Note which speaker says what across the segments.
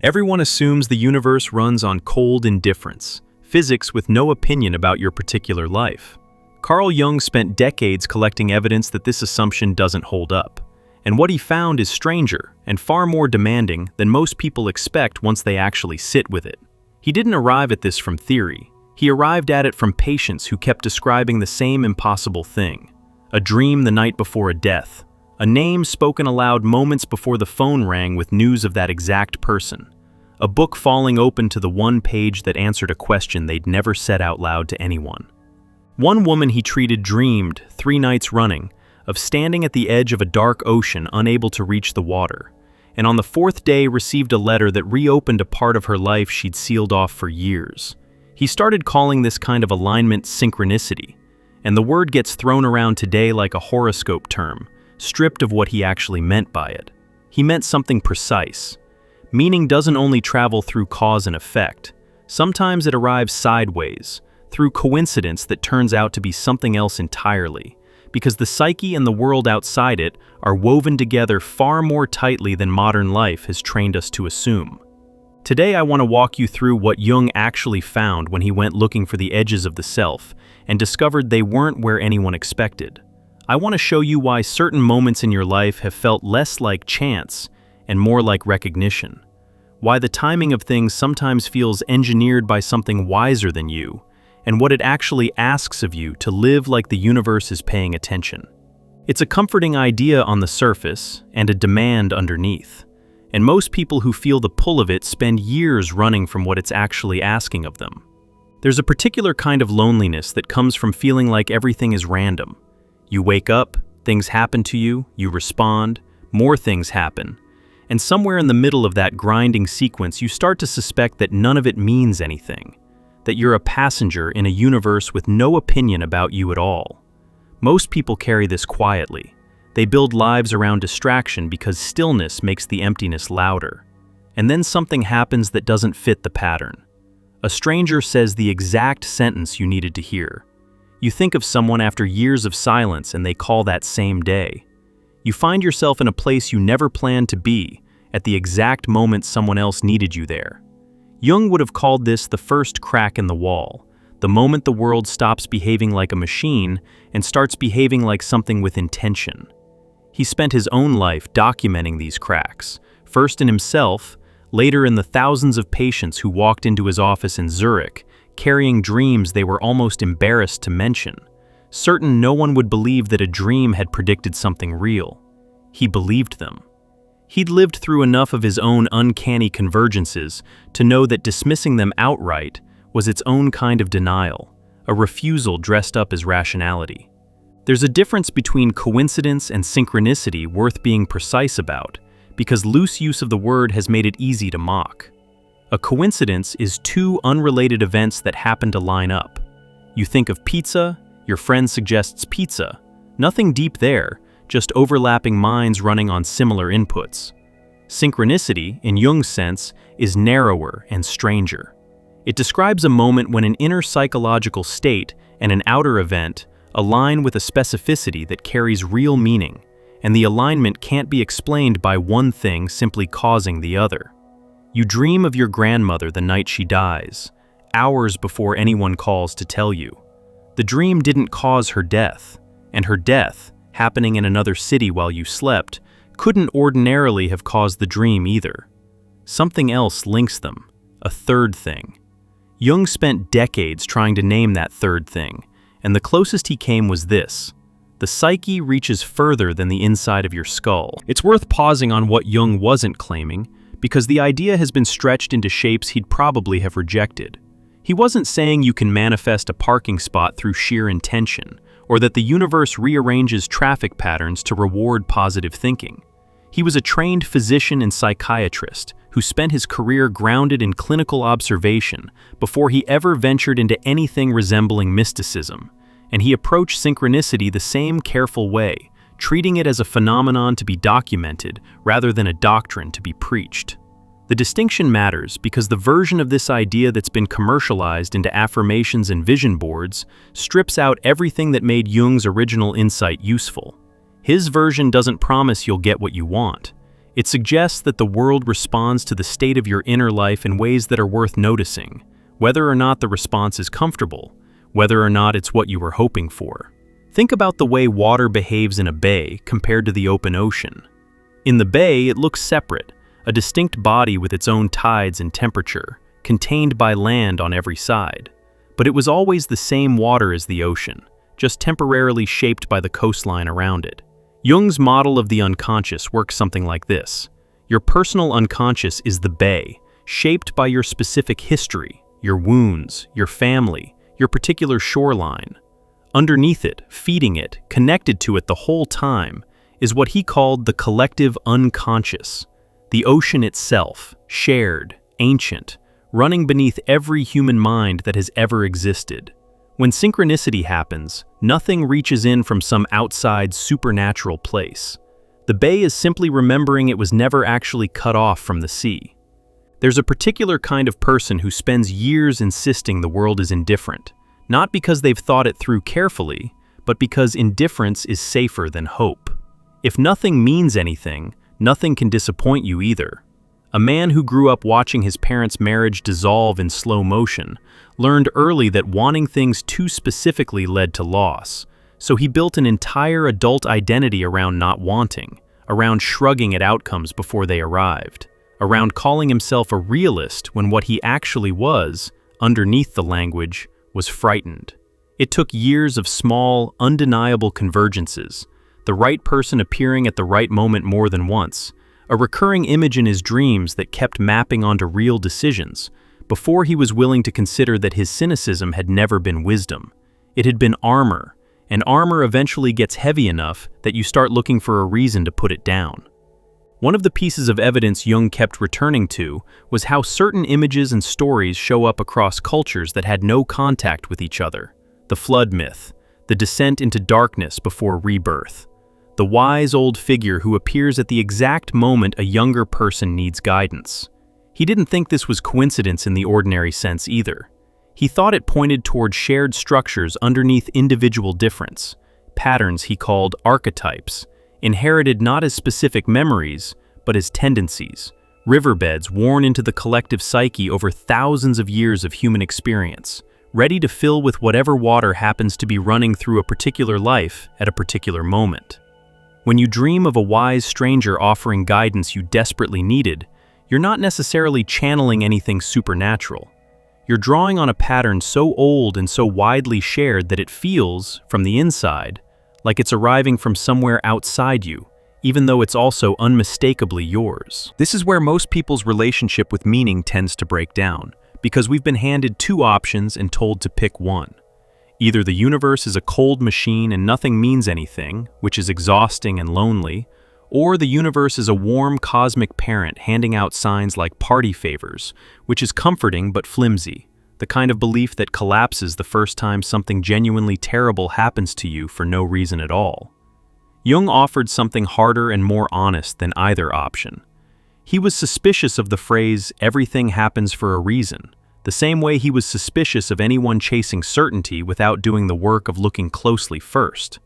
Speaker 1: Everyone assumes the universe runs on cold indifference, physics with no opinion about your particular life. Carl Jung spent decades collecting evidence that this assumption doesn't hold up. And what he found is stranger and far more demanding than most people expect once they actually sit with it. He didn't arrive at this from theory. He arrived at it from patients who kept describing the same impossible thing. A dream the night before a death. A name spoken aloud moments before the phone rang with news of that exact person. A book falling open to the one page that answered a question they'd never said out loud to anyone. One woman he treated dreamed, 3 nights running, of standing at the edge of a dark ocean unable to reach the water, and on the 4th day received a letter that reopened a part of her life she'd sealed off for years. He started calling this kind of alignment synchronicity, and the word gets thrown around today like a horoscope term, stripped of what he actually meant by it. He meant something precise. Meaning doesn't only travel through cause and effect. Sometimes it arrives sideways, through coincidence that turns out to be something else entirely, because the psyche and the world outside it are woven together far more tightly than modern life has trained us to assume. Today I want to walk you through what Jung actually found when he went looking for the edges of the self and discovered they weren't where anyone expected. I want to show you why certain moments in your life have felt less like chance and more like recognition. Why the timing of things sometimes feels engineered by something wiser than you, and what it actually asks of you to live like the universe is paying attention. It's a comforting idea on the surface and a demand underneath, and most people who feel the pull of it spend years running from what it's actually asking of them. There's a particular kind of loneliness that comes from feeling like everything is random. You wake up, things happen to you, you respond, more things happen, and somewhere in the middle of that grinding sequence you start to suspect that none of it means anything, that you're a passenger in a universe with no opinion about you at all. Most people carry this quietly. They build lives around distraction because stillness makes the emptiness louder. And then something happens that doesn't fit the pattern. A stranger says the exact sentence you needed to hear. You think of someone after years of silence and they call that same day. You find yourself in a place you never planned to be, at the exact moment someone else needed you there. Jung would have called this the first crack in the wall, the moment the world stops behaving like a machine and starts behaving like something with intention. He spent his own life documenting these cracks, first in himself, later in the thousands of patients who walked into his office in Zurich, carrying dreams they were almost embarrassed to mention, certain no one would believe that a dream had predicted something real. He believed them. He'd lived through enough of his own uncanny convergences to know that dismissing them outright was its own kind of denial, a refusal dressed up as rationality. There's a difference between coincidence and synchronicity worth being precise about, because loose use of the word has made it easy to mock. A coincidence is 2 unrelated events that happen to line up. You think of pizza, your friend suggests pizza. Nothing deep there, just overlapping minds running on similar inputs. Synchronicity, in Jung's sense, is narrower and stranger. It describes a moment when an inner psychological state and an outer event align with a specificity that carries real meaning, and the alignment can't be explained by one thing simply causing the other. You dream of your grandmother the night she dies, hours before anyone calls to tell you. The dream didn't cause her death, and her death, happening in another city while you slept, couldn't ordinarily have caused the dream either. Something else links them, a third thing. Jung spent decades trying to name that third thing, and the closest he came was this: the psyche reaches further than the inside of your skull. It's worth pausing on what Jung wasn't claiming, because the idea has been stretched into shapes he'd probably have rejected. He wasn't saying you can manifest a parking spot through sheer intention, or that the universe rearranges traffic patterns to reward positive thinking. He was a trained physician and psychiatrist who spent his career grounded in clinical observation before he ever ventured into anything resembling mysticism, and he approached synchronicity the same careful way, treating it as a phenomenon to be documented rather than a doctrine to be preached. The distinction matters because the version of this idea that's been commercialized into affirmations and vision boards strips out everything that made Jung's original insight useful. His version doesn't promise you'll get what you want. It suggests that the world responds to the state of your inner life in ways that are worth noticing, whether or not the response is comfortable, whether or not it's what you were hoping for. Think about the way water behaves in a bay compared to the open ocean. In the bay, it looks separate, a distinct body with its own tides and temperature, contained by land on every side. But it was always the same water as the ocean, just temporarily shaped by the coastline around it. Jung's model of the unconscious works something like this. Your personal unconscious is the bay, shaped by your specific history, your wounds, your family, your particular shoreline. Underneath it, feeding it, connected to it the whole time, is what he called the collective unconscious, the ocean itself, shared, ancient, running beneath every human mind that has ever existed. When synchronicity happens, nothing reaches in from some outside supernatural place. The bay is simply remembering it was never actually cut off from the sea. There's a particular kind of person who spends years insisting the world is indifferent, not because they've thought it through carefully, but because indifference is safer than hope. If nothing means anything, nothing can disappoint you either. A man who grew up watching his parents' marriage dissolve in slow motion learned early that wanting things too specifically led to loss, so he built an entire adult identity around not wanting, around shrugging at outcomes before they arrived, around calling himself a realist when what he actually was, underneath the language, was frightened. It took years of small, undeniable convergences, the right person appearing at the right moment more than once, a recurring image in his dreams that kept mapping onto real decisions, before he was willing to consider that his cynicism had never been wisdom. It had been armor, and armor eventually gets heavy enough that you start looking for a reason to put it down. One of the pieces of evidence Jung kept returning to was how certain images and stories show up across cultures that had no contact with each other. The flood myth, the descent into darkness before rebirth, the wise old figure who appears at the exact moment a younger person needs guidance. He didn't think this was coincidence in the ordinary sense either. He thought it pointed toward shared structures underneath individual difference, patterns he called archetypes, inherited not as specific memories, but as tendencies, riverbeds worn into the collective psyche over thousands of years of human experience, ready to fill with whatever water happens to be running through a particular life at a particular moment. When you dream of a wise stranger offering guidance you desperately needed, you're not necessarily channeling anything supernatural. You're drawing on a pattern so old and so widely shared that it feels, from the inside, like it's arriving from somewhere outside you, even though it's also unmistakably yours. This is where most people's relationship with meaning tends to break down, because we've been handed two options and told to pick one. Either the universe is a cold machine and nothing means anything, which is exhausting and lonely, or the universe is a warm cosmic parent handing out signs like party favors, which is comforting but flimsy, the kind of belief that collapses the first time something genuinely terrible happens to you for no reason at all. Jung offered something harder and more honest than either option. He was suspicious of the phrase, "everything happens for a reason," the same way he was suspicious of anyone chasing certainty without doing the work of looking closely first.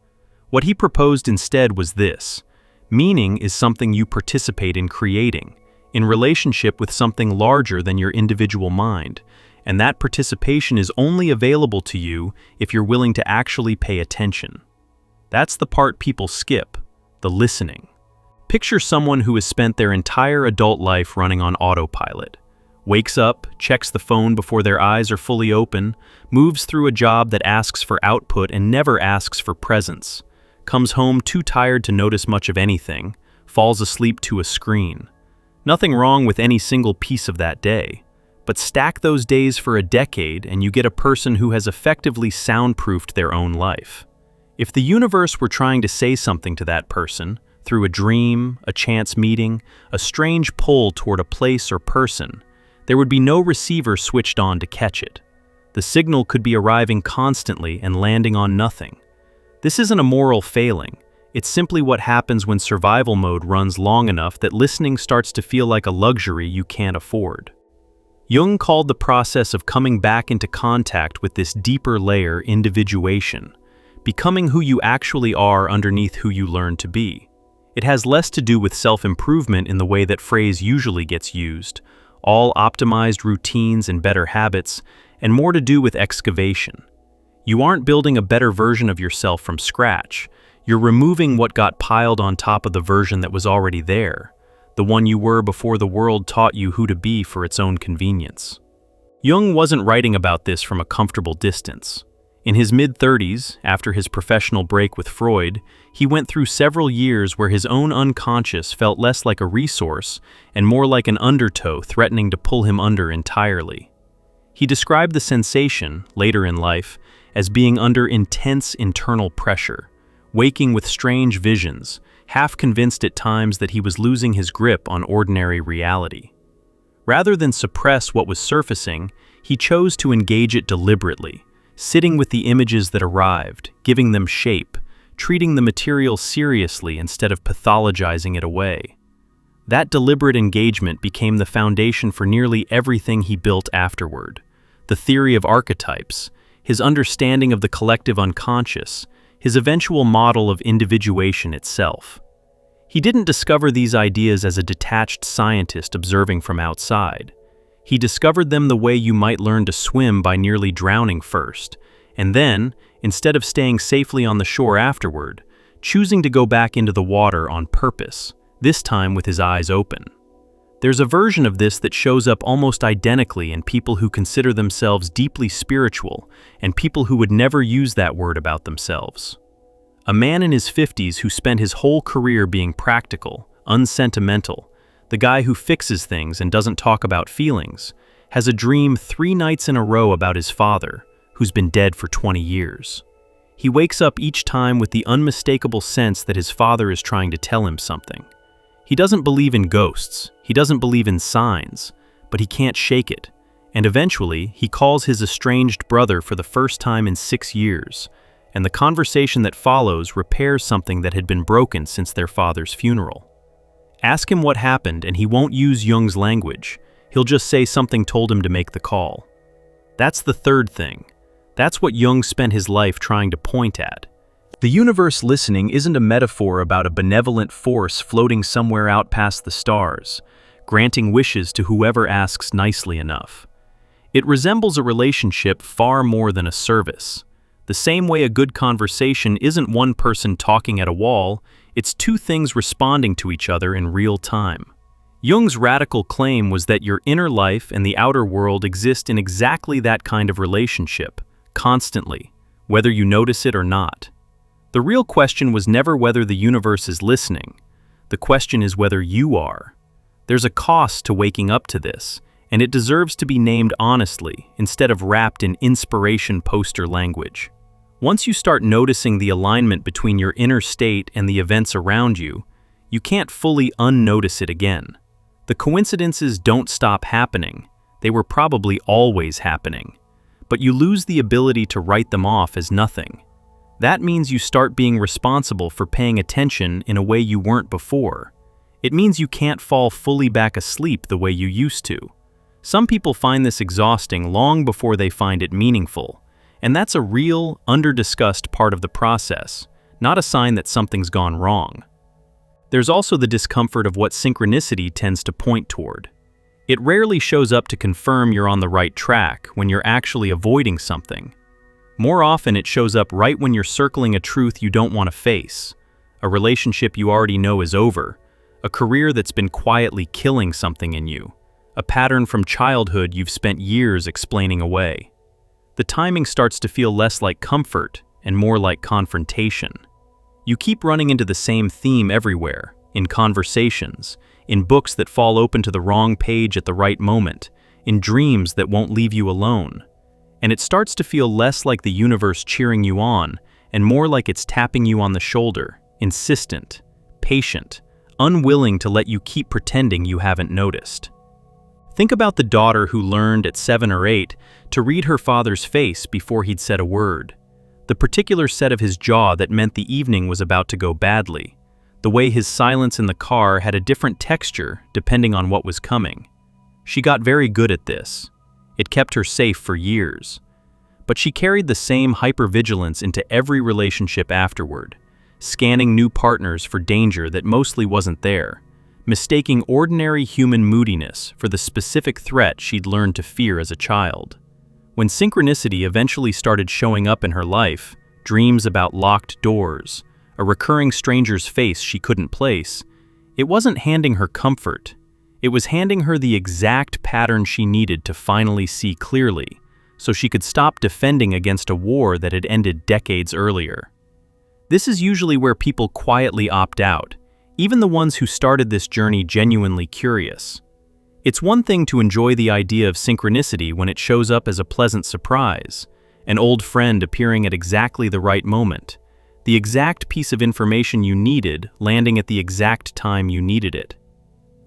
Speaker 1: What he proposed instead was this: meaning is something you participate in creating, in relationship with something larger than your individual mind, and that participation is only available to you if you're willing to actually pay attention. That's the part people skip, the listening. Picture someone who has spent their entire adult life running on autopilot. Wakes up, checks the phone before their eyes are fully open, moves through a job that asks for output and never asks for presence, comes home too tired to notice much of anything, falls asleep to a screen. Nothing wrong with any single piece of that day, but stack those days for a decade and you get a person who has effectively soundproofed their own life. If the universe were trying to say something to that person, through a dream, a chance meeting, a strange pull toward a place or person, there would be no receiver switched on to catch it. The signal could be arriving constantly and landing on nothing. This isn't a moral failing. It's simply what happens when survival mode runs long enough that listening starts to feel like a luxury you can't afford. Jung called the process of coming back into contact with this deeper layer individuation, becoming who you actually are underneath who you learn to be. It has less to do with self-improvement in the way that phrase usually gets used, all optimized routines and better habits, and more to do with excavation. You aren't building a better version of yourself from scratch. You're removing what got piled on top of the version that was already there, the one you were before the world taught you who to be for its own convenience. Jung wasn't writing about this from a comfortable distance. In his mid-30s, after his professional break with Freud, he went through several years where his own unconscious felt less like a resource and more like an undertow threatening to pull him under entirely. He described the sensation, later in life, as being under intense internal pressure, waking with strange visions, half convinced at times that he was losing his grip on ordinary reality. Rather than suppress what was surfacing, he chose to engage it deliberately, sitting with the images that arrived, giving them shape, treating the material seriously instead of pathologizing it away. That deliberate engagement became the foundation for nearly everything he built afterward. The theory of archetypes, his understanding of the collective unconscious, his eventual model of individuation itself. He didn't discover these ideas as a detached scientist observing from outside. He discovered them the way you might learn to swim by nearly drowning first, and then, instead of staying safely on the shore afterward, choosing to go back into the water on purpose, this time with his eyes open. There's a version of this that shows up almost identically in people who consider themselves deeply spiritual and people who would never use that word about themselves. A man in his 50s who spent his whole career being practical, unsentimental, the guy who fixes things and doesn't talk about feelings, has a dream 3 nights in a row about his father, who's been dead for 20 years. He wakes up each time with the unmistakable sense that his father is trying to tell him something. He doesn't believe in ghosts, he doesn't believe in signs, but he can't shake it, and eventually he calls his estranged brother for the first time in 6 years, and the conversation that follows repairs something that had been broken since their father's funeral. Ask him what happened and he won't use Jung's language, he'll just say something told him to make the call. That's the third thing. That's what Jung spent his life trying to point at. The universe listening isn't a metaphor about a benevolent force floating somewhere out past the stars, granting wishes to whoever asks nicely enough. It resembles a relationship far more than a service. The same way a good conversation isn't one person talking at a wall, it's 2 things responding to each other in real time. Jung's radical claim was that your inner life and the outer world exist in exactly that kind of relationship, constantly, whether you notice it or not. The real question was never whether the universe is listening. The question is whether you are. There's a cost to waking up to this, and it deserves to be named honestly instead of wrapped in inspiration poster language. Once you start noticing the alignment between your inner state and the events around you, you can't fully unnotice it again. The coincidences don't stop happening. They were probably always happening. But you lose the ability to write them off as nothing. That means you start being responsible for paying attention in a way you weren't before. It means you can't fall fully back asleep the way you used to. Some people find this exhausting long before they find it meaningful, and that's a real, under-discussed part of the process, not a sign that something's gone wrong. There's also the discomfort of what synchronicity tends to point toward. It rarely shows up to confirm you're on the right track when you're actually avoiding something. More often it shows up right when you're circling a truth you don't want to face, a relationship you already know is over, a career that's been quietly killing something in you, a pattern from childhood you've spent years explaining away. The timing starts to feel less like comfort and more like confrontation. You keep running into the same theme everywhere, in conversations, in books that fall open to the wrong page at the right moment, in dreams that won't leave you alone. And it starts to feel less like the universe cheering you on, and more like it's tapping you on the shoulder, insistent, patient, unwilling to let you keep pretending you haven't noticed. Think about the daughter who learned at 7 or 8 to read her father's face before he'd said a word. The particular set of his jaw that meant the evening was about to go badly. The way his silence in the car had a different texture depending on what was coming. She got very good at this. It kept her safe for years. But she carried the same hypervigilance into every relationship afterward, scanning new partners for danger that mostly wasn't there, mistaking ordinary human moodiness for the specific threat she'd learned to fear as a child. When synchronicity eventually started showing up in her life, dreams about locked doors, a recurring stranger's face she couldn't place, it wasn't handing her comfort. It was handing her the exact pattern she needed to finally see clearly, so she could stop defending against a war that had ended decades earlier. This is usually where people quietly opt out, even the ones who started this journey genuinely curious. It's one thing to enjoy the idea of synchronicity when it shows up as a pleasant surprise, an old friend appearing at exactly the right moment, the exact piece of information you needed landing at the exact time you needed it.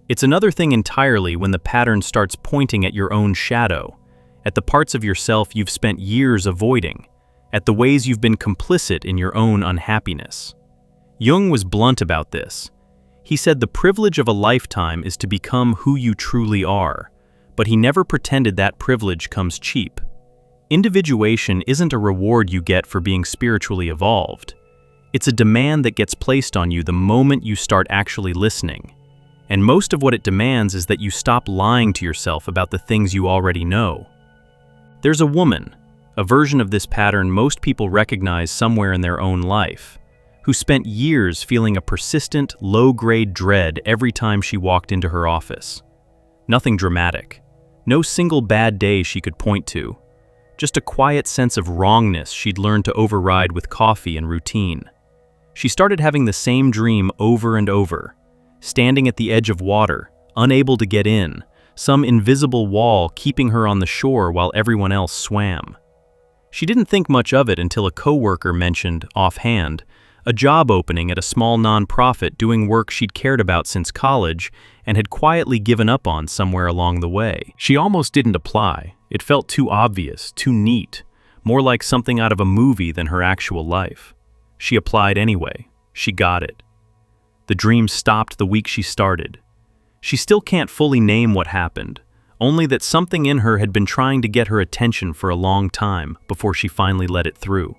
Speaker 1: It's another thing entirely when the pattern starts pointing at your own shadow, at the parts of yourself you've spent years avoiding, at the ways you've been complicit in your own unhappiness. Jung was blunt about this. He said the privilege of a lifetime is to become who you truly are, but he never pretended that privilege comes cheap. Individuation isn't a reward you get for being spiritually evolved. It's a demand that gets placed on you the moment you start actually listening. And most of what it demands is that you stop lying to yourself about the things you already know. There's a woman, a version of this pattern most people recognize somewhere in their own life, who spent years feeling a persistent, low-grade dread every time she walked into her office. Nothing dramatic, no single bad day she could point to, just a quiet sense of wrongness she'd learned to override with coffee and routine. She started having the same dream over and over, standing at the edge of water, unable to get in, some invisible wall keeping her on the shore while everyone else swam. She didn't think much of it until a coworker mentioned, offhand, a job opening at a small nonprofit doing work she'd cared about since college and had quietly given up on somewhere along the way. She almost didn't apply. It felt too obvious, too neat, more like something out of a movie than her actual life. She applied anyway. She got it. The dream stopped the week she started. She still can't fully name what happened, only that something in her had been trying to get her attention for a long time before she finally let it through.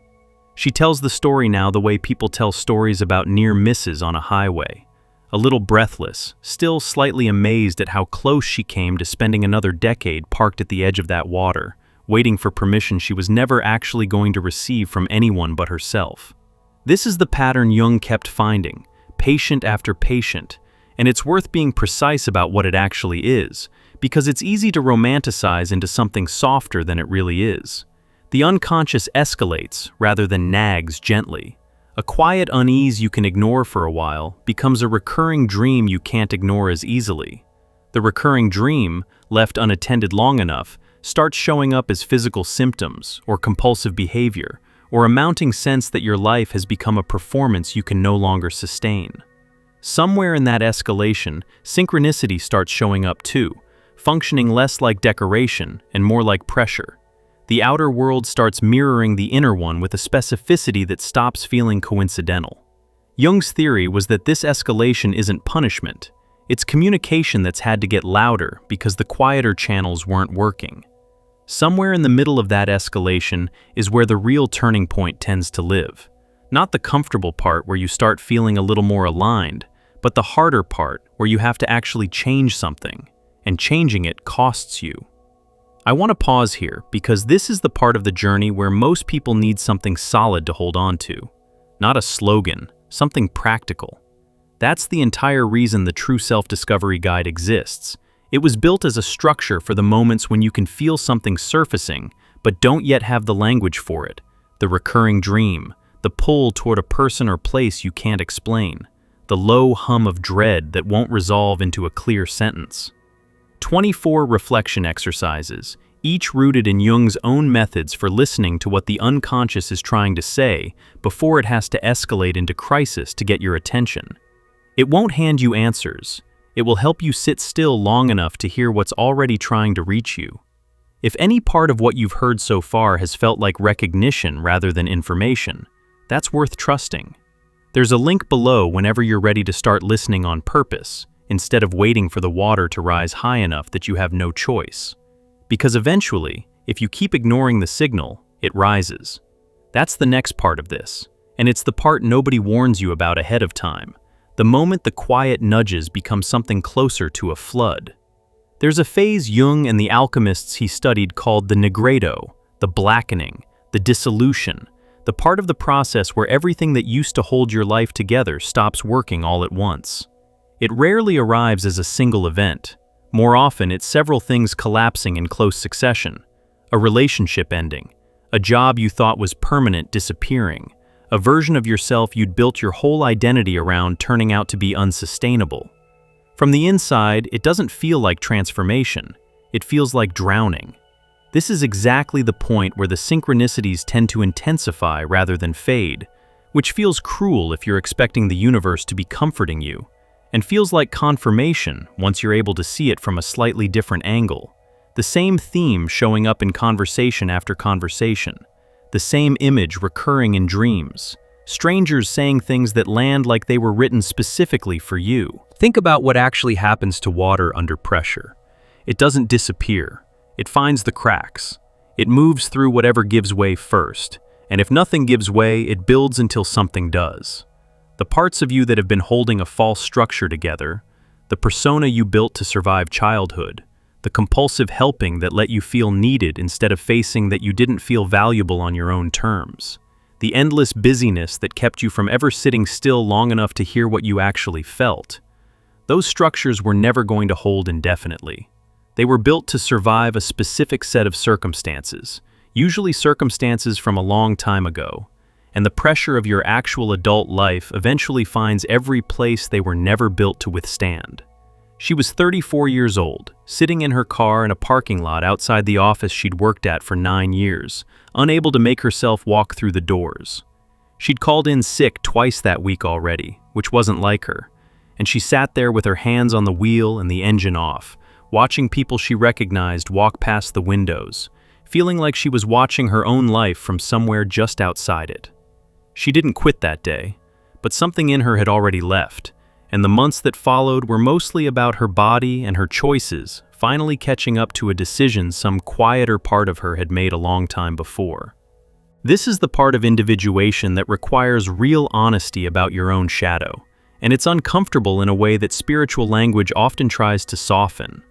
Speaker 1: She tells the story now the way people tell stories about near misses on a highway. A little breathless, still slightly amazed at how close she came to spending another decade parked at the edge of that water, waiting for permission she was never actually going to receive from anyone but herself. This is the pattern Jung kept finding, patient after patient, and it's worth being precise about what it actually is, because it's easy to romanticize into something softer than it really is. The unconscious escalates rather than nags gently. A quiet unease you can ignore for a while becomes a recurring dream you can't ignore as easily. The recurring dream, left unattended long enough, starts showing up as physical symptoms or compulsive behavior, or a mounting sense that your life has become a performance you can no longer sustain. Somewhere in that escalation, synchronicity starts showing up too, functioning less like decoration and more like pressure. The outer world starts mirroring the inner one with a specificity that stops feeling coincidental. Jung's theory was that this escalation isn't punishment. It's communication that's had to get louder because the quieter channels weren't working. Somewhere in the middle of that escalation is where the real turning point tends to live. Not the comfortable part where you start feeling a little more aligned, but the harder part where you have to actually change something, and changing it costs you. I want to pause here because this is the part of the journey where most people need something solid to hold on to. Not a slogan, something practical. That's the entire reason the True Self-Discovery Guide exists. It was built as a structure for the moments when you can feel something surfacing, but don't yet have the language for it. The recurring dream, the pull toward a person or place you can't explain, the low hum of dread that won't resolve into a clear sentence. 24 reflection exercises, each rooted in Jung's own methods for listening to what the unconscious is trying to say before it has to escalate into crisis to get your attention. It won't hand you answers. It will help you sit still long enough to hear what's already trying to reach you. If any part of what you've heard so far has felt like recognition rather than information, that's worth trusting. There's a link below whenever you're ready to start listening on purpose, instead of waiting for the water to rise high enough that you have no choice. Because eventually, if you keep ignoring the signal, it rises. That's the next part of this. And it's the part nobody warns you about ahead of time, the moment the quiet nudges become something closer to a flood. There's a phase Jung and the alchemists he studied called the nigredo, the blackening, the dissolution, the part of the process where everything that used to hold your life together stops working all at once. It rarely arrives as a single event. More often, it's several things collapsing in close succession. A relationship ending, a job you thought was permanent disappearing, a version of yourself you'd built your whole identity around turning out to be unsustainable. From the inside, it doesn't feel like transformation. It feels like drowning. This is exactly the point where the synchronicities tend to intensify rather than fade, which feels cruel if you're expecting the universe to be comforting you, and feels like confirmation once you're able to see it from a slightly different angle. The same theme showing up in conversation after conversation, the same image recurring in dreams, strangers saying things that land like they were written specifically for you. Think about what actually happens to water under pressure. It doesn't disappear. It finds the cracks. It moves through whatever gives way first, and if nothing gives way, it builds until something does. The parts of you that have been holding a false structure together, the persona you built to survive childhood, the compulsive helping that let you feel needed instead of facing that you didn't feel valuable on your own terms, the endless busyness that kept you from ever sitting still long enough to hear what you actually felt. Those structures were never going to hold indefinitely. They were built to survive a specific set of circumstances, usually circumstances from a long time ago, and the pressure of your actual adult life eventually finds every place they were never built to withstand. She was 34 years old, sitting in her car in a parking lot outside the office she'd worked at for 9 years, unable to make herself walk through the doors. She'd called in sick twice that week already, which wasn't like her, and she sat there with her hands on the wheel and the engine off, watching people she recognized walk past the windows, feeling like she was watching her own life from somewhere just outside it. She didn't quit that day, but something in her had already left, and the months that followed were mostly about her body and her choices finally catching up to a decision some quieter part of her had made a long time before. This is the part of individuation that requires real honesty about your own shadow, and it's uncomfortable in a way that spiritual language often tries to soften.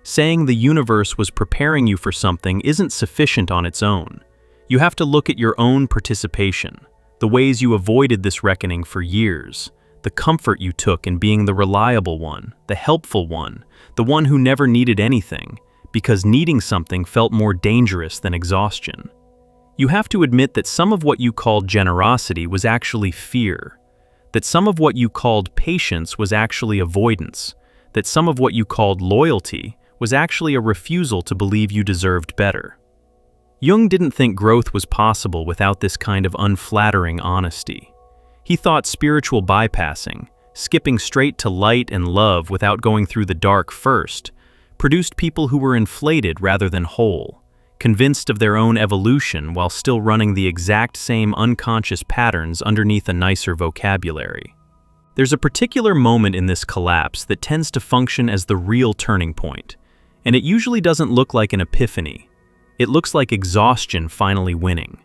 Speaker 1: Saying the universe was preparing you for something isn't sufficient on its own. You have to look at your own participation, the ways you avoided this reckoning for years, the comfort you took in being the reliable one, the helpful one, the one who never needed anything, because needing something felt more dangerous than exhaustion. You have to admit that some of what you called generosity was actually fear, that some of what you called patience was actually avoidance, that some of what you called loyalty was actually a refusal to believe you deserved better. Jung didn't think growth was possible without this kind of unflattering honesty. He thought spiritual bypassing, skipping straight to light and love without going through the dark first, produced people who were inflated rather than whole, convinced of their own evolution while still running the exact same unconscious patterns underneath a nicer vocabulary. There's a particular moment in this collapse that tends to function as the real turning point, and it usually doesn't look like an epiphany. It looks like exhaustion finally winning.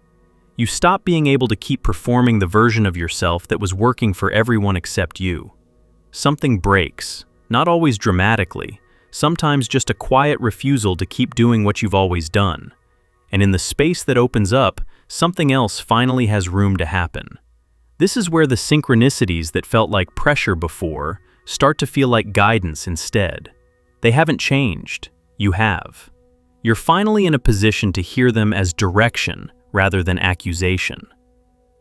Speaker 1: You stop being able to keep performing the version of yourself that was working for everyone except you. Something breaks, not always dramatically, sometimes just a quiet refusal to keep doing what you've always done. And in the space that opens up, something else finally has room to happen. This is where the synchronicities that felt like pressure before start to feel like guidance instead. They haven't changed. You have. You're finally in a position to hear them as direction rather than accusation.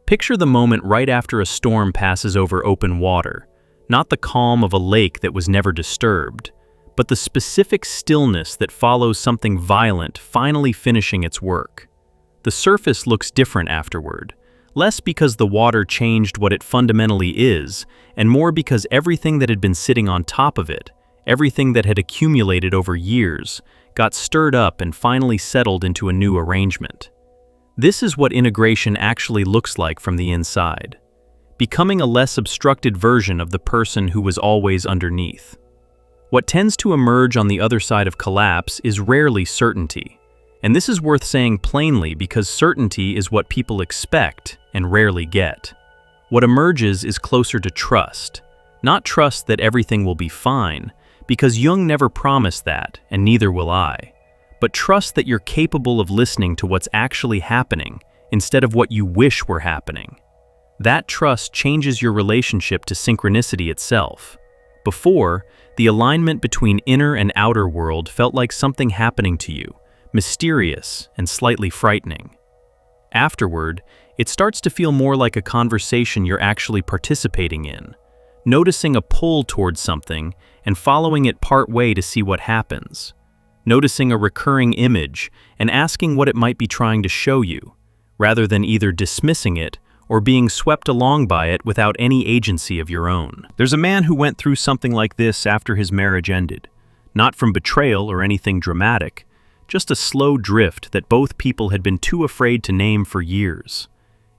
Speaker 1: Picture the moment right after a storm passes over open water, not the calm of a lake that was never disturbed, but the specific stillness that follows something violent finally finishing its work. The surface looks different afterward, less because the water changed what it fundamentally is, and more because everything that had been sitting on top of it, everything that had accumulated over years, got stirred up and finally settled into a new arrangement. This is what integration actually looks like from the inside, becoming a less obstructed version of the person who was always underneath. What tends to emerge on the other side of collapse is rarely certainty, and this is worth saying plainly because certainty is what people expect and rarely get. What emerges is closer to trust. Not trust that everything will be fine, because Jung never promised that, and neither will I. But trust that you're capable of listening to what's actually happening, instead of what you wish were happening. That trust changes your relationship to synchronicity itself. Before, the alignment between inner and outer world felt like something happening to you, mysterious and slightly frightening. Afterward, it starts to feel more like a conversation you're actually participating in, noticing a pull towards something and following it part way to see what happens, noticing a recurring image and asking what it might be trying to show you, rather than either dismissing it or being swept along by it without any agency of your own. There's a man who went through something like this after his marriage ended, not from betrayal or anything dramatic, just a slow drift that both people had been too afraid to name for years.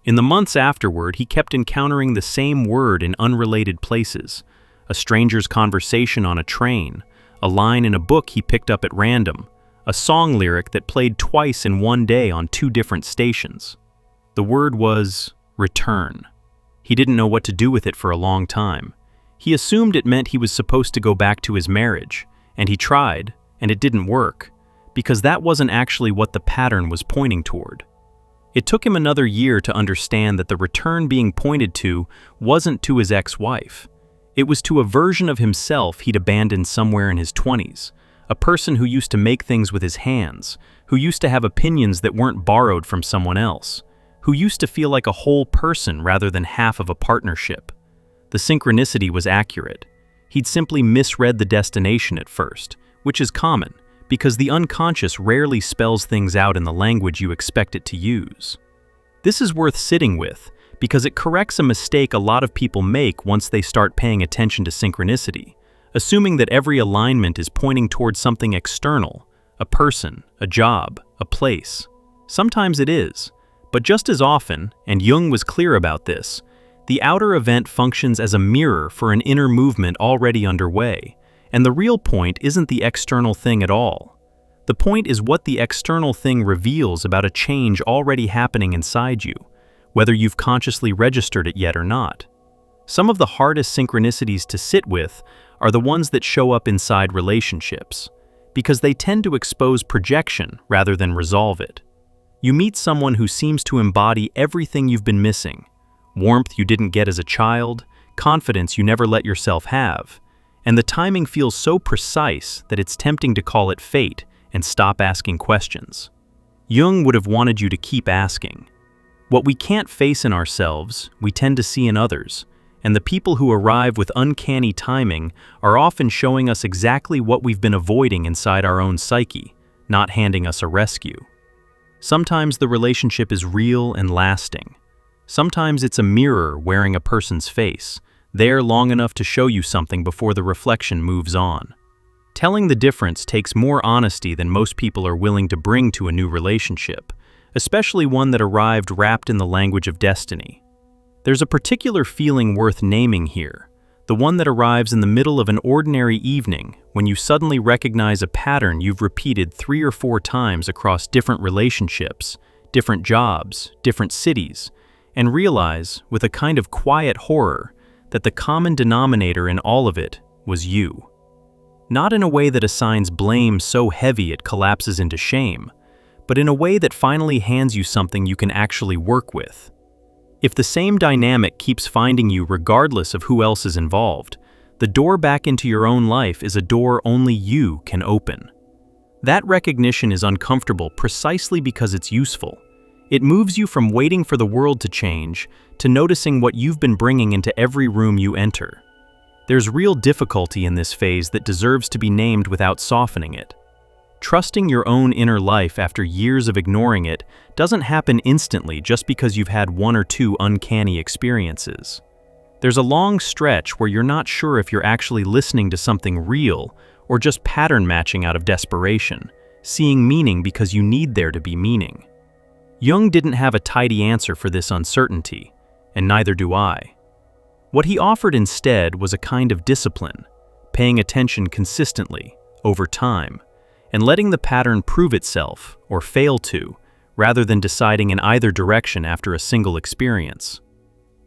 Speaker 1: In the months afterward, he kept encountering the same word in unrelated places, a stranger's conversation on a train, a line in a book he picked up at random, a song lyric that played twice in one day on 2 different stations. The word was return. He didn't know what to do with it for a long time. He assumed it meant he was supposed to go back to his marriage, and he tried, and it didn't work, because that wasn't actually what the pattern was pointing toward. It took him another year to understand that the return being pointed to wasn't to his ex-wife. It was to a version of himself he'd abandoned somewhere in his 20s, a person who used to make things with his hands, who used to have opinions that weren't borrowed from someone else, who used to feel like a whole person rather than half of a partnership. The synchronicity was accurate. He'd simply misread the destination at first, which is common, because the unconscious rarely spells things out in the language you expect it to use. This is worth sitting with, because it corrects a mistake a lot of people make once they start paying attention to synchronicity, assuming that every alignment is pointing towards something external, a person, a job, a place. Sometimes it is, but just as often, and Jung was clear about this, the outer event functions as a mirror for an inner movement already underway, and the real point isn't the external thing at all. The point is what the external thing reveals about a change already happening inside you, whether you've consciously registered it yet or not. Some of the hardest synchronicities to sit with are the ones that show up inside relationships, because they tend to expose projection rather than resolve it. You meet someone who seems to embody everything you've been missing: warmth you didn't get as a child, confidence you never let yourself have, and the timing feels so precise that it's tempting to call it fate and stop asking questions. Jung would have wanted you to keep asking. What we can't face in ourselves, we tend to see in others, and the people who arrive with uncanny timing are often showing us exactly what we've been avoiding inside our own psyche, not handing us a rescue. Sometimes the relationship is real and lasting. Sometimes it's a mirror wearing a person's face, there long enough to show you something before the reflection moves on. Telling the difference takes more honesty than most people are willing to bring to a new relationship, especially one that arrived wrapped in the language of destiny. There's a particular feeling worth naming here, the one that arrives in the middle of an ordinary evening when you suddenly recognize a pattern you've repeated 3 or 4 times across different relationships, different jobs, different cities, and realize, with a kind of quiet horror, that the common denominator in all of it was you. Not in a way that assigns blame so heavy it collapses into shame, but in a way that finally hands you something you can actually work with. If the same dynamic keeps finding you regardless of who else is involved, the door back into your own life is a door only you can open. That recognition is uncomfortable precisely because it's useful. It moves you from waiting for the world to change to noticing what you've been bringing into every room you enter. There's real difficulty in this phase that deserves to be named without softening it. Trusting your own inner life after years of ignoring it doesn't happen instantly just because you've had 1 or 2 uncanny experiences. There's a long stretch where you're not sure if you're actually listening to something real or just pattern matching out of desperation, seeing meaning because you need there to be meaning. Jung didn't have a tidy answer for this uncertainty, and neither do I. What he offered instead was a kind of discipline, paying attention consistently, over time, and letting the pattern prove itself, or fail to, rather than deciding in either direction after a single experience.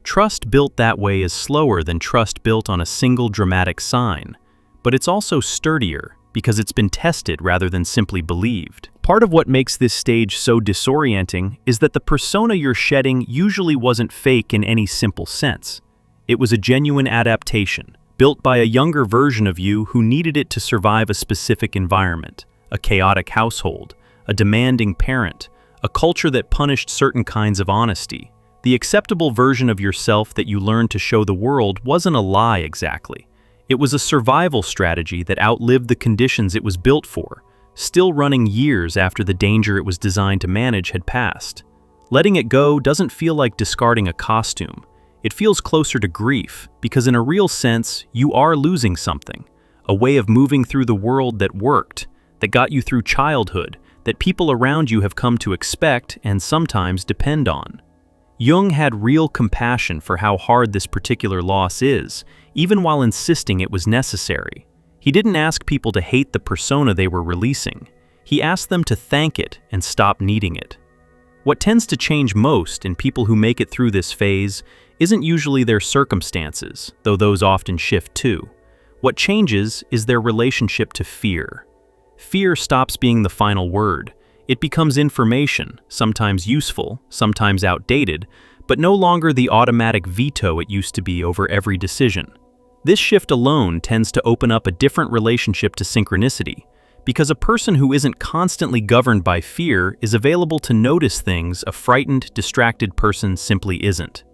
Speaker 1: Trust built that way is slower than trust built on a single dramatic sign, but it's also sturdier because it's been tested rather than simply believed. Part of what makes this stage so disorienting is that the persona you're shedding usually wasn't fake in any simple sense. It was a genuine adaptation, built by a younger version of you who needed it to survive a specific environment, a chaotic household, a demanding parent, a culture that punished certain kinds of honesty. The acceptable version of yourself that you learned to show the world wasn't a lie exactly. It was a survival strategy that outlived the conditions it was built for, still running years after the danger it was designed to manage had passed. Letting it go doesn't feel like discarding a costume. It feels closer to grief, because in a real sense, you are losing something. A way of moving through the world that worked, that got you through childhood, that people around you have come to expect and sometimes depend on. Jung had real compassion for how hard this particular loss is, even while insisting it was necessary. He didn't ask people to hate the persona they were releasing. He asked them to thank it and stop needing it. What tends to change most in people who make it through this phase isn't usually their circumstances, though those often shift too. What changes is their relationship to fear. Fear stops being the final word. It becomes information, sometimes useful, sometimes outdated, but no longer the automatic veto it used to be over every decision. This shift alone tends to open up a different relationship to synchronicity, because a person who isn't constantly governed by fear is available to notice things a frightened, distracted person simply isn't.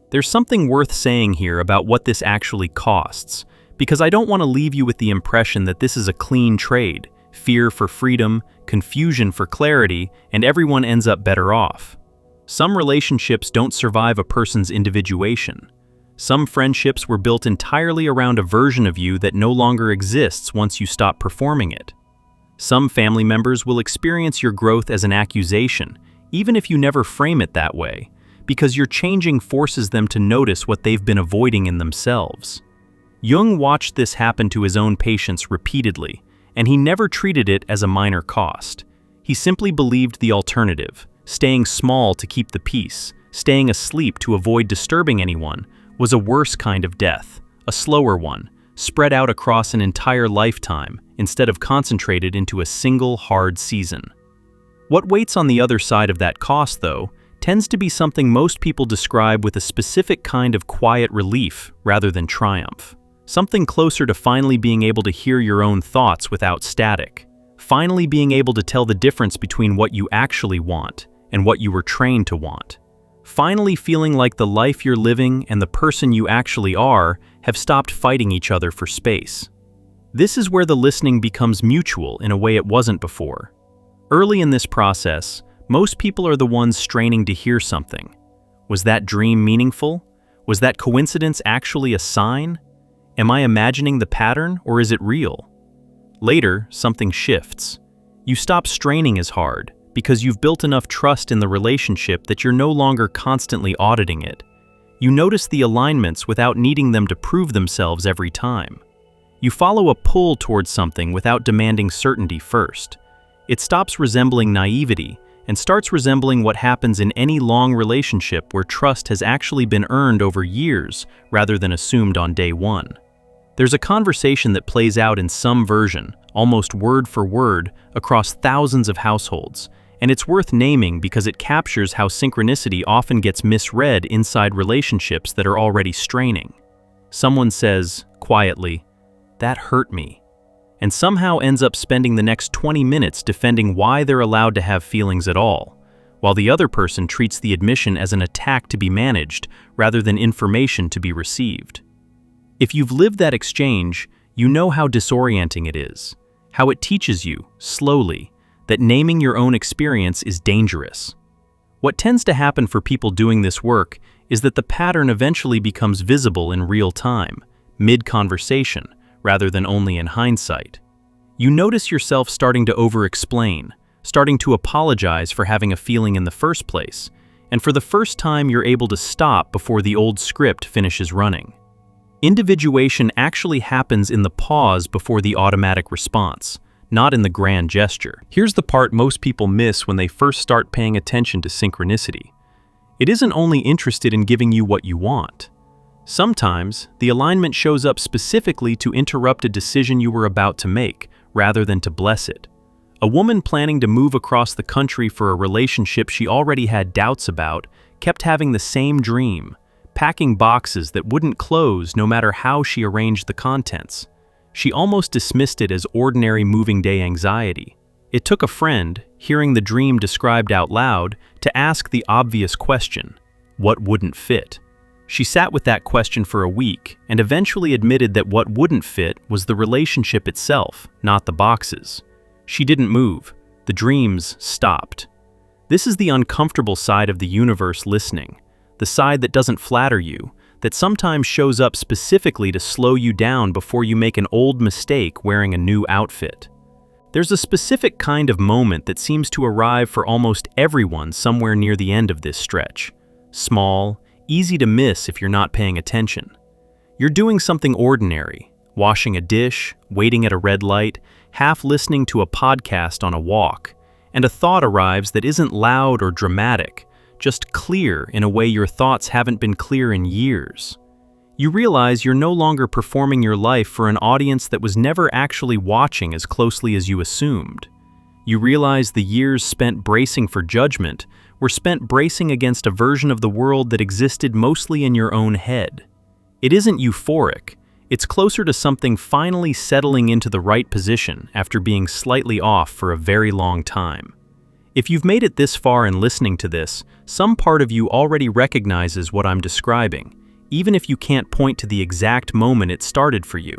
Speaker 1: There's something worth saying here about what this actually costs, because I don't want to leave you with the impression that this is a clean trade, fear for freedom, confusion for clarity, and everyone ends up better off. Some relationships don't survive a person's individuation. Some friendships were built entirely around a version of you that no longer exists once you stop performing it. Some family members will experience your growth as an accusation, even if you never frame it that way, because your changing forces them to notice what they've been avoiding in themselves. Jung watched this happen to his own patients repeatedly, and he never treated it as a minor cost. He simply believed the alternative, staying small to keep the peace, staying asleep to avoid disturbing anyone, was a worse kind of death, a slower one, spread out across an entire lifetime instead of concentrated into a single hard season. What waits on the other side of that cost, though, tends to be something most people describe with a specific kind of quiet relief rather than triumph. Something closer to finally being able to hear your own thoughts without static, finally being able to tell the difference between what you actually want and what you were trained to want. Finally feeling like the life you're living and the person you actually are have stopped fighting each other for space. This is where the listening becomes mutual in a way it wasn't before. Early in this process, most people are the ones straining to hear something. Was that dream meaningful? Was that coincidence actually a sign? Am I imagining the pattern, or is it real? Later, something shifts. You stop straining as hard because you've built enough trust in the relationship that you're no longer constantly auditing it. You notice the alignments without needing them to prove themselves every time. You follow a pull towards something without demanding certainty first. It stops resembling naivety and starts resembling what happens in any long relationship where trust has actually been earned over years rather than assumed on day one. There's a conversation that plays out in some version, almost word for word, across thousands of households, and it's worth naming because it captures how synchronicity often gets misread inside relationships that are already straining. Someone says, quietly, "That hurt me," and somehow ends up spending the next 20 minutes defending why they're allowed to have feelings at all, while the other person treats the admission as an attack to be managed rather than information to be received. If you've lived that exchange, you know how disorienting it is, how it teaches you, slowly, that naming your own experience is dangerous. What tends to happen for people doing this work is that the pattern eventually becomes visible in real time, mid-conversation, rather than only in hindsight. You notice yourself starting to over-explain, starting to apologize for having a feeling in the first place, and for the first time you're able to stop before the old script finishes running. Individuation actually happens in the pause before the automatic response, not in the grand gesture. Here's the part most people miss when they first start paying attention to synchronicity. It isn't only interested in giving you what you want. Sometimes, the alignment shows up specifically to interrupt a decision you were about to make, rather than to bless it. A woman planning to move across the country for a relationship she already had doubts about kept having the same dream, packing boxes that wouldn't close no matter how she arranged the contents. She almost dismissed it as ordinary moving day anxiety. It took a friend, hearing the dream described out loud, to ask the obvious question: what wouldn't fit? She sat with that question for a week and eventually admitted that what wouldn't fit was the relationship itself, not the boxes. She didn't move. The dreams stopped. This is the uncomfortable side of the universe listening, the side that doesn't flatter you, that sometimes shows up specifically to slow you down before you make an old mistake wearing a new outfit. There's a specific kind of moment that seems to arrive for almost everyone somewhere near the end of this stretch. Small, easy to miss if you're not paying attention. You're doing something ordinary, washing a dish, waiting at a red light, half listening to a podcast on a walk, and a thought arrives that isn't loud or dramatic, just clear in a way your thoughts haven't been clear in years. You realize you're no longer performing your life for an audience that was never actually watching as closely as you assumed. You realize the years spent bracing for judgment were spent bracing against a version of the world that existed mostly in your own head. It isn't euphoric. It's closer to something finally settling into the right position after being slightly off for a very long time. If you've made it this far in listening to this, some part of you already recognizes what I'm describing, even if you can't point to the exact moment it started for you.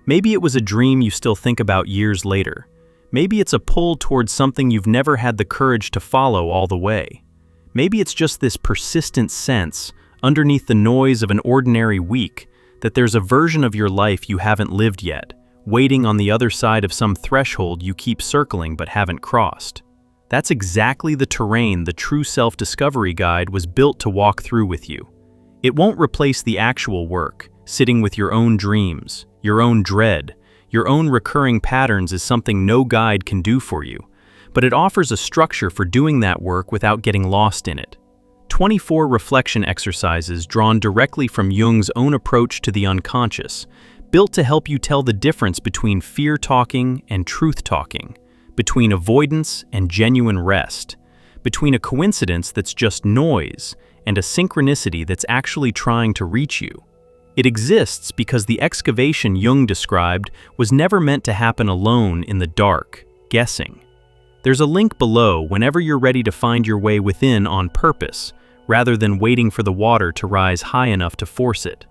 Speaker 1: Maybe it was a dream you still think about years later. Maybe it's a pull towards something you've never had the courage to follow all the way. Maybe it's just this persistent sense, underneath the noise of an ordinary week, that there's a version of your life you haven't lived yet, waiting on the other side of some threshold you keep circling but haven't crossed. That's exactly the terrain the True Self-Discovery Guide was built to walk through with you. It won't replace the actual work, sitting with your own dreams, your own dread, your own recurring patterns is something no guide can do for you, but it offers a structure for doing that work without getting lost in it. 24 reflection exercises drawn directly from Jung's own approach to the unconscious, built to help you tell the difference between fear-talking and truth-talking, between avoidance and genuine rest, between a coincidence that's just noise and a synchronicity that's actually trying to reach you. It exists because the excavation Jung described was never meant to happen alone in the dark, guessing. There's a link below whenever you're ready to find your way within on purpose, rather than waiting for the water to rise high enough to force it.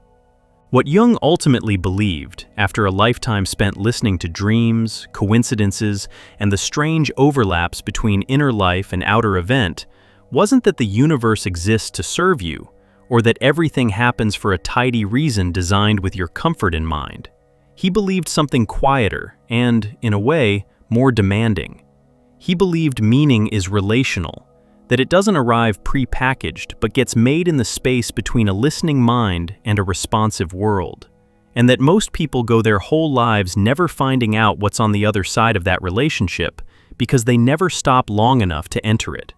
Speaker 1: What Jung ultimately believed, after a lifetime spent listening to dreams, coincidences, and the strange overlaps between inner life and outer event, wasn't that the universe exists to serve you, or that everything happens for a tidy reason designed with your comfort in mind. He believed something quieter and, in a way, more demanding. He believed meaning is relational, that it doesn't arrive pre-packaged but gets made in the space between a listening mind and a responsive world, and that most people go their whole lives never finding out what's on the other side of that relationship because they never stop long enough to enter it.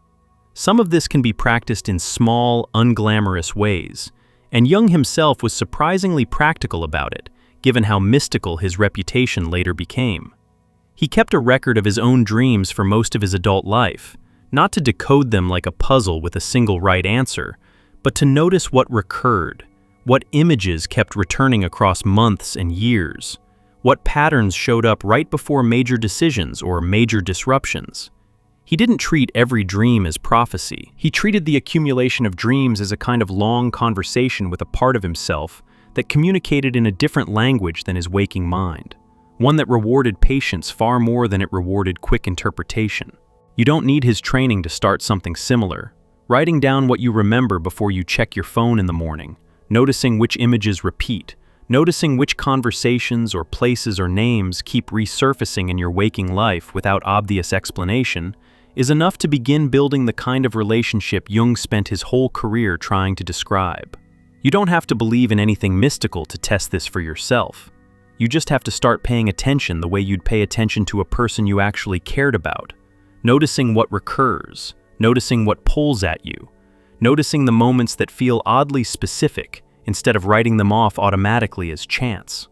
Speaker 1: Some of this can be practiced in small, unglamorous ways, and Jung himself was surprisingly practical about it, given how mystical his reputation later became. He kept a record of his own dreams for most of his adult life, not to decode them like a puzzle with a single right answer, but to notice what recurred, what images kept returning across months and years, what patterns showed up right before major decisions or major disruptions. He didn't treat every dream as prophecy. He treated the accumulation of dreams as a kind of long conversation with a part of himself that communicated in a different language than his waking mind, one that rewarded patience far more than it rewarded quick interpretation. You don't need his training to start something similar. Writing down what you remember before you check your phone in the morning, noticing which images repeat, noticing which conversations or places or names keep resurfacing in your waking life without obvious explanation, is enough to begin building the kind of relationship Jung spent his whole career trying to describe. You don't have to believe in anything mystical to test this for yourself. You just have to start paying attention the way you'd pay attention to a person you actually cared about, noticing what recurs, noticing what pulls at you, noticing the moments that feel oddly specific instead of writing them off automatically as chance.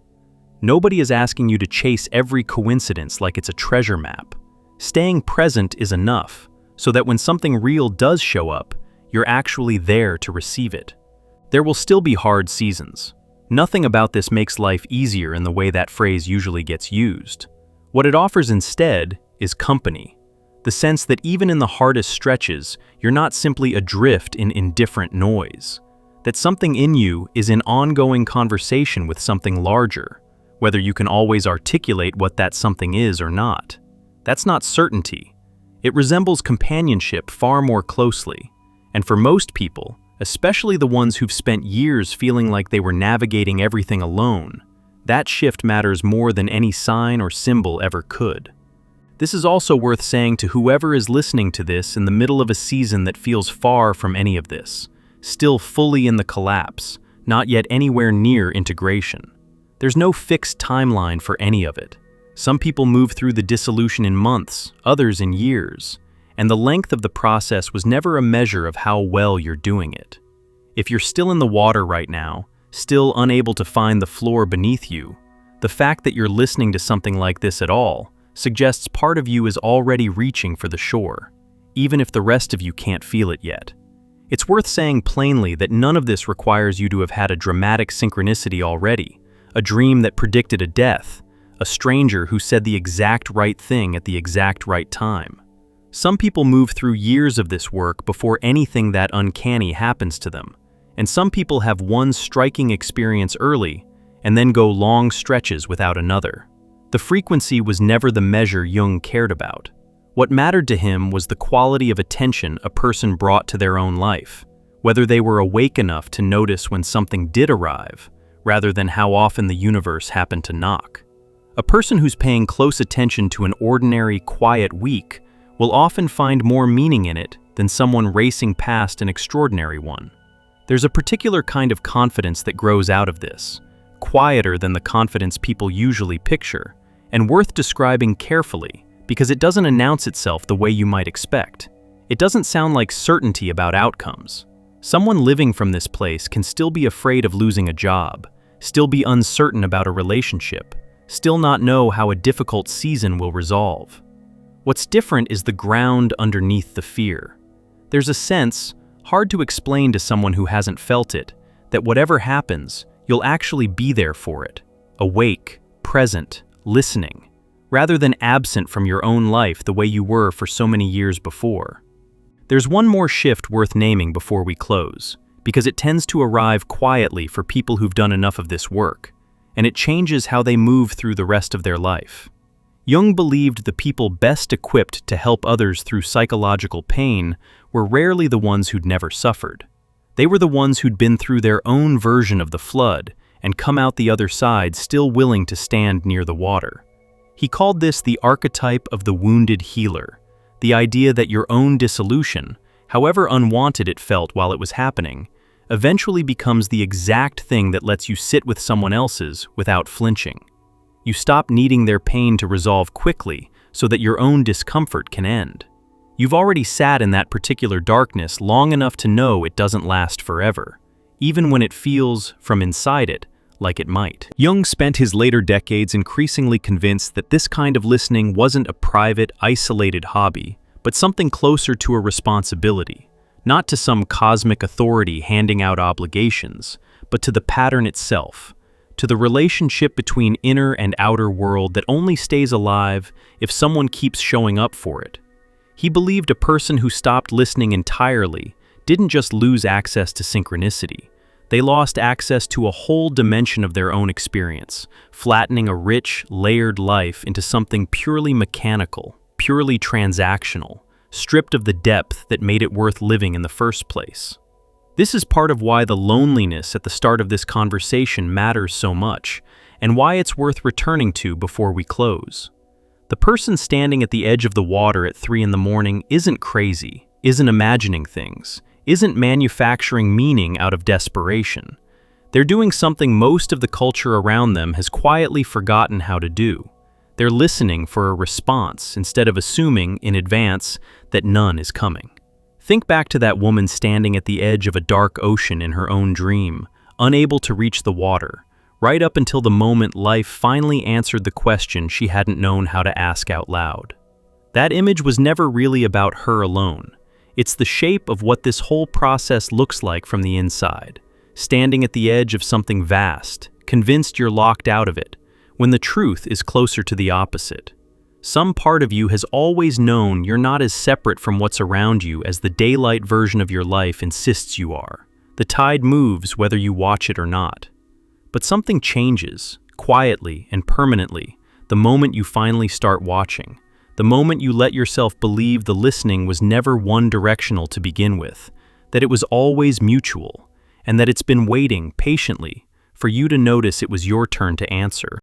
Speaker 1: Nobody is asking you to chase every coincidence like it's a treasure map. Staying present is enough, so that when something real does show up, you're actually there to receive it. There will still be hard seasons. Nothing about this makes life easier in the way that phrase usually gets used. What it offers instead is company. The sense that even in the hardest stretches, you're not simply adrift in indifferent noise. That something in you is in ongoing conversation with something larger, whether you can always articulate what that something is or not. That's not certainty. It resembles companionship far more closely. And for most people, especially the ones who've spent years feeling like they were navigating everything alone, that shift matters more than any sign or symbol ever could. This is also worth saying to whoever is listening to this in the middle of a season that feels far from any of this, still fully in the collapse, not yet anywhere near integration. There's no fixed timeline for any of it. Some people move through the dissolution in months, others in years, and the length of the process was never a measure of how well you're doing it. If you're still in the water right now, still unable to find the floor beneath you, the fact that you're listening to something like this at all suggests part of you is already reaching for the shore, even if the rest of you can't feel it yet. It's worth saying plainly that none of this requires you to have had a dramatic synchronicity already, a dream that predicted a death, a stranger who said the exact right thing at the exact right time. Some people move through years of this work before anything that uncanny happens to them, and some people have one striking experience early and then go long stretches without another. The frequency was never the measure Jung cared about. What mattered to him was the quality of attention a person brought to their own life, whether they were awake enough to notice when something did arrive, rather than how often the universe happened to knock. A person who's paying close attention to an ordinary, quiet week will often find more meaning in it than someone racing past an extraordinary one. There's a particular kind of confidence that grows out of this, quieter than the confidence people usually picture, and worth describing carefully because it doesn't announce itself the way you might expect. It doesn't sound like certainty about outcomes. Someone living from this place can still be afraid of losing a job, still be uncertain about a relationship, still not know how a difficult season will resolve. What's different is the ground underneath the fear. There's a sense, hard to explain to someone who hasn't felt it, that whatever happens, you'll actually be there for it, awake, present, listening, rather than absent from your own life the way you were for so many years before. There's one more shift worth naming before we close, because it tends to arrive quietly for people who've done enough of this work, and it changes how they move through the rest of their life. Jung believed the people best equipped to help others through psychological pain were rarely the ones who'd never suffered. They were the ones who'd been through their own version of the flood and come out the other side still willing to stand near the water. He called this the archetype of the wounded healer, the idea that your own dissolution, however unwanted it felt while it was happening, eventually becomes the exact thing that lets you sit with someone else's without flinching. You stop needing their pain to resolve quickly so that your own discomfort can end. You've already sat in that particular darkness long enough to know it doesn't last forever, even when it feels, from inside it, like it might. Jung spent his later decades increasingly convinced that this kind of listening wasn't a private, isolated hobby, but something closer to a responsibility, not to some cosmic authority handing out obligations, but to the pattern itself, to the relationship between inner and outer world that only stays alive if someone keeps showing up for it. He believed a person who stopped listening entirely didn't just lose access to synchronicity. They lost access to a whole dimension of their own experience, flattening a rich, layered life into something purely mechanical, purely transactional, stripped of the depth that made it worth living in the first place. This is part of why the loneliness at the start of this conversation matters so much, and why it's worth returning to before we close. The person standing at the edge of the water at 3 in the morning isn't crazy, isn't imagining things, isn't manufacturing meaning out of desperation. They're doing something most of the culture around them has quietly forgotten how to do. They're listening for a response instead of assuming in advance that none is coming. Think back to that woman standing at the edge of a dark ocean in her own dream, unable to reach the water, right up until the moment life finally answered the question she hadn't known how to ask out loud. That image was never really about her alone. It's the shape of what this whole process looks like from the inside, standing at the edge of something vast, convinced you're locked out of it, when the truth is closer to the opposite. Some part of you has always known you're not as separate from what's around you as the daylight version of your life insists you are. The tide moves whether you watch it or not. But something changes, quietly and permanently, the moment you finally start watching, the moment you let yourself believe the listening was never one-directional to begin with, that it was always mutual, and that it's been waiting patiently for you to notice it was your turn to answer.